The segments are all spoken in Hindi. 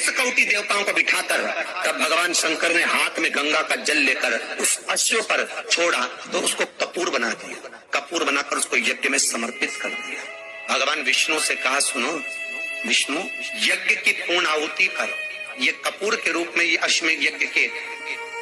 23 कोटि देवताओं को बिठाकर तब भगवान शंकर ने हाथ में गंगा का जल लेकर उस अश्व पर छोड़ा तो उसको कपूर बना दिया। कपूर बनाकर उसको यज्ञ में समर्पित कर दिया। भगवान विष्णु से कहा, सुनो विष्णु, यज्ञ की पूर्ण आहुति पर ये कपूर के रूप में ये अश्वमेध यज्ञ के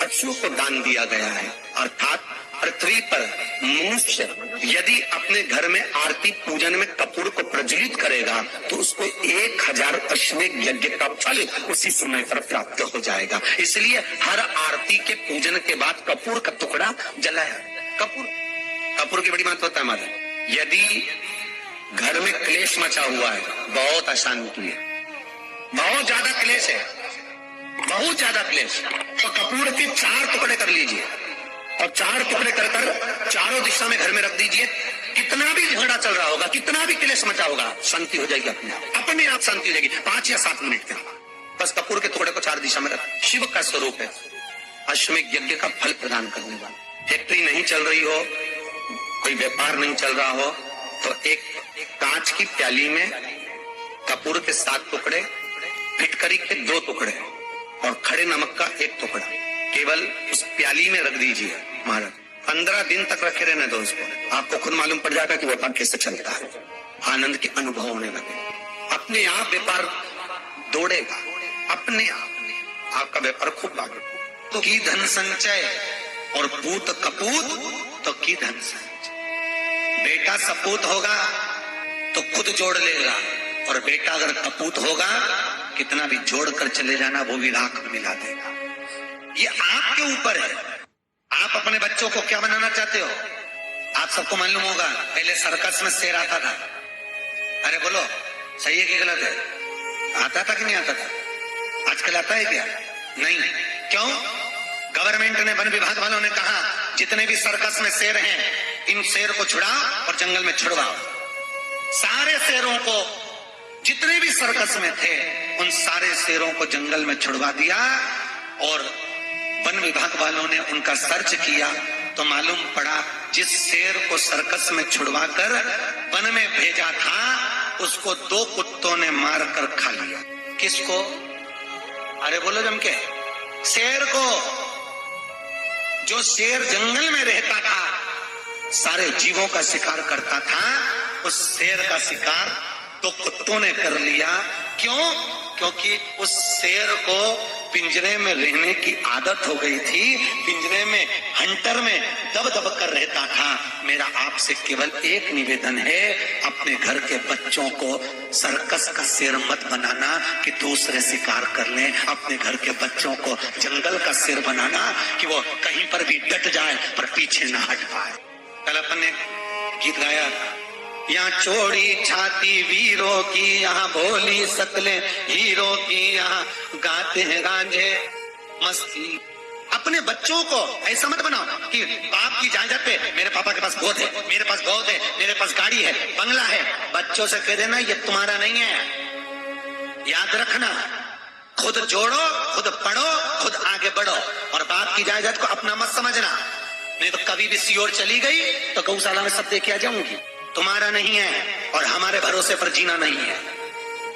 अश्व को दान दिया गया है। अर्थात पृथ्वी पर मनुष्य यदि अपने घर में आरती पूजन में कपूर को प्रज्वलित करेगा तो उसको 1000 अश्वमेध यज्ञ का फल उसी समय पर प्राप्त हो जाएगा। इसलिए हर आरती के पूजन के बाद कपूर का टुकड़ा जलाया। कपूर की बड़ी महत्वता है हमारे। यदि घर में क्लेश मचा हुआ है, बहुत अशांति है, बहुत ज्यादा क्लेश है, बहुत ज्यादा क्लेश, तो कपूर के 4 टुकड़े कर लीजिए और 4 टुकड़े कर चारों दिशा में घर में रख दीजिए। कितना भी झगड़ा चल रहा होगा, कितना भी क्लेश मचा होगा, शांति हो जाएगी अपने आप शांति हो जाएगी 5 या 7 मिनट के। बस कपूर के टुकड़े को 4 दिशा में रख। शिव का स्वरूप है, अश्वमेध यज्ञ का फल प्रदान करने वाला। फैक्ट्री नहीं चल रही हो, कोई व्यापार नहीं चल रहा हो, तो एक कांच की प्याली में कपूर के 7 टुकड़े, फिटकरी के 2 टुकड़े और खड़े नमक का 1 टुकड़ा केवल उस प्याली में रख दीजिए महाराज। 15 दिन तक रखे रहने दो उसको। आपको खुद मालूम पड़ जाएगा कि व्यापार कैसे चलता है। आनंद के अनुभव होने लगे, अपने आप व्यापार दौड़ेगा, अपने आप आपका व्यापार खूब भागेगा। तो की धन संचय और पूत कपूत तो की धन संचय। बेटा सपूत होगा तो खुद जोड़ लेगा, और बेटा अगर कपूत होगा कितना भी जोड़ कर चले जाना वो भी राख में मिला देगा। ये आपके ऊपर है, आप अपने बच्चों को क्या बनाना चाहते हो। आप सबको मालूम होगा पहले सर्कस में शेर आता था। अरे बोलो सही है कि गलत है? आता था कि नहीं आता था? आजकल आता है क्या? नहीं। क्यों? गवर्नमेंट ने, वन विभाग वालों ने कहा जितने भी सर्कस में शेर हैं इन शेर को छुड़ाओ और जंगल में छुड़वाओ। सारे शेरों को, जितने भी सर्कस में थे उन सारे शेरों को जंगल में छुड़वा दिया। और वन विभाग वालों ने उनका सर्च किया तो मालूम पड़ा जिस शेर को सर्कस में छुड़वा कर वन में भेजा था उसको 2 कुत्तों ने मार कर खा लिया। किसको? अरे बोलो जम के। शेर को। जो शेर जंगल में रहता था, सारे जीवों का शिकार करता था, उस शेर का शिकार 2 कुत्तों ने कर लिया। क्यों? क्योंकि उस शेर को पिंजरे में रहने की आदत हो गई थी, पिंजरे में हंटर में दब दब कर रहता था। मेरा आपसे केवल एक निवेदन है, अपने घर के बच्चों को सर्कस का शेर मत बनाना कि दूसरे शिकार कर लें। अपने घर के बच्चों को जंगल का शेर बनाना कि वो कहीं पर भी डट जाए पर पीछे ना हट पाए। कल अपन ने गीत गाया था, यहाँ चोड़ी छाती वीरों की, यहाँ भोली सकले हीरो की, यहाँ गाते हैं रांझे मस्ती। अपने बच्चों को ऐसा मत बनाओ कि बाप की जायदाद पे मेरे पापा के पास गोद है, मेरे पास गौद है, मेरे पास गाड़ी है, बंगला है। बच्चों से कह देना ये तुम्हारा नहीं है। याद रखना, खुद जोड़ो, खुद पढ़ो, खुद आगे बढ़ो, और बाप की जायदाद को अपना मत समझना। नहीं तो कभी भी सियोर चली गई तो गौशाला में सब देखे आ जाऊंगी। तुम्हारा नहीं है और हमारे भरोसे पर जीना नहीं है।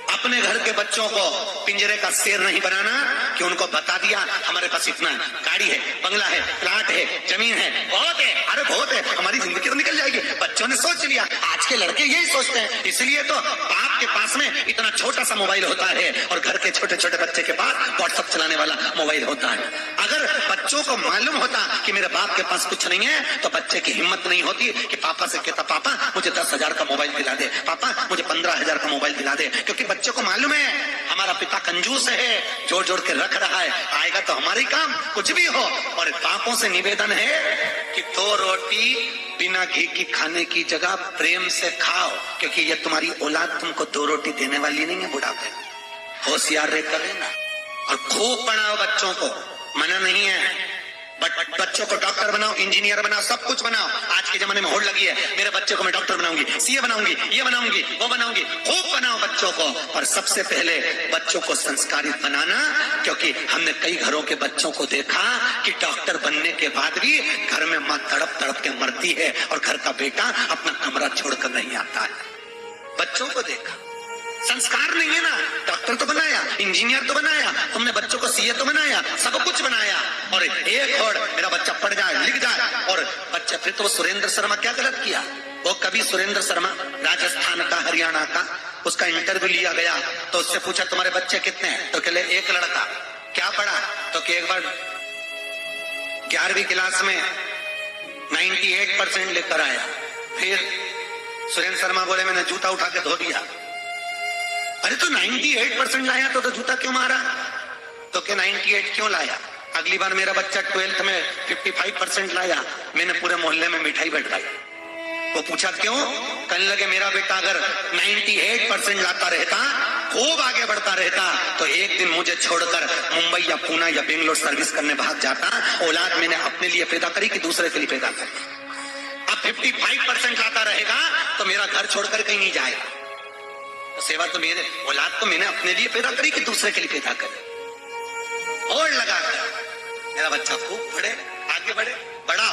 अपने घर के बच्चों को पिंजरे का शेर नहीं बनाना कि उनको बता दिया हमारे पास इतना गाड़ी है, बंगला है, प्लाट है, जमीन है, बहुत है, अरे बहुत है, हमारी जिंदगी तो निकल जाएगी। बच्चों ने सोच लिया। आज के लड़के यही सोचते हैं, इसलिए तो बाप के पास में इतना छोटा सा मोबाइल होता है और घर के छोटे छोटे बच्चे के पास व्हाट्सएप चलाने वाला मोबाइल होता है। अगर बच्चों को मालूम होता कि मेरे बाप के पास कुछ नहीं है तो बच्चे की हिम्मत नहीं होती कि पापा से कहता पापा मुझे 10,000 का मोबाइल दिला दे, पापा मुझे 15,000 का मोबाइल दिला दे। क्योंकि बच्चों को मालूम है हमारा पिता कंजूस है, जोड़ जोड़ के रख रहा है, आएगा तो हमारी काम कुछ भी हो। और बापों से निवेदन है कि 2 रोटी बिना घी की खाने की जगह प्रेम से खाओ, क्योंकि ये तुम्हारी औलाद तुमको 2 रोटी देने वाली नहीं है बुढ़ापे। होशियार रहकर रहना और खूब पढ़ाओ बच्चों को, मना नहीं है। बट बच्चों को डॉक्टर बनाओ, इंजीनियर बनाओ, सब कुछ बनाओ। आज के जमाने में होड़ लगी है, मेरे बच्चे को मैं डॉक्टर बनाऊंगी, सीए बनाऊंगी, ये बनाऊंगी, वो बनाऊंगी। खूब बनाओ बच्चों को, और सबसे पहले बच्चों को संस्कारित बनाना। क्योंकि हमने कई घरों के बच्चों को देखा कि डॉक्टर बनने के बाद भी घर में माँ तड़प तड़प के मरती है और घर का बेटा अपना कमरा छोड़कर नहीं आता है। बच्चों को देखा संस्कार नहीं है ना। डॉक्टर तो बनाया, इंजीनियर तो बनाया, तुमने बच्चों को सीए तो बनाया, सब कुछ बनाया, और एक और मेरा बच्चा पढ़ जाए लिख जाए। और बच्चा फिर तो वो सुरेंद्र शर्मा क्या गलत किया? वो कभी सुरेंद्र शर्मा राजस्थान का, हरियाणा का, उसका इंटरव्यू लिया गया तो उससे पूछा तुम्हारे बच्चे कितने हैं? तो कहले एक लड़का। क्या पढ़ा? तो कि एक बार 11वीं क्लास में 98% लेकर आया। फिर सुरेंद्र शर्मा बोले मैंने जूता उठा के धो दिया। अरे तो 98% लाया तो जूता क्यों मारा? तो क्या 98 क्यों लाया? अगली बार मेरा बच्चा 12th में 55% लाया, मैंने पूरे मोहल्ले में मिठाई बंटवाई। वो पूछा क्यों? कहने लगे मेरा बेटा अगर 98% लाता रहता, खूब आगे बढ़ता रहता, तो एक दिन मुझे छोड़कर मुंबई या पुणे या बेंगलोर सर्विस करने भाग जाता। औलाद मैंने अपने लिए पैदा करी कि दूसरे के लिए पैदा करी? अब 55% लाता रहेगा तो मेरा घर छोड़कर कहीं नहीं जाएगा। तो सेवा तो मेरे औलाद तो मैंने अपने लिए पैदा करी कि दूसरे के लिए पैदा करी? और लगाकर मेरा बच्चा खूब बढ़े, आगे बढ़े, बड़ा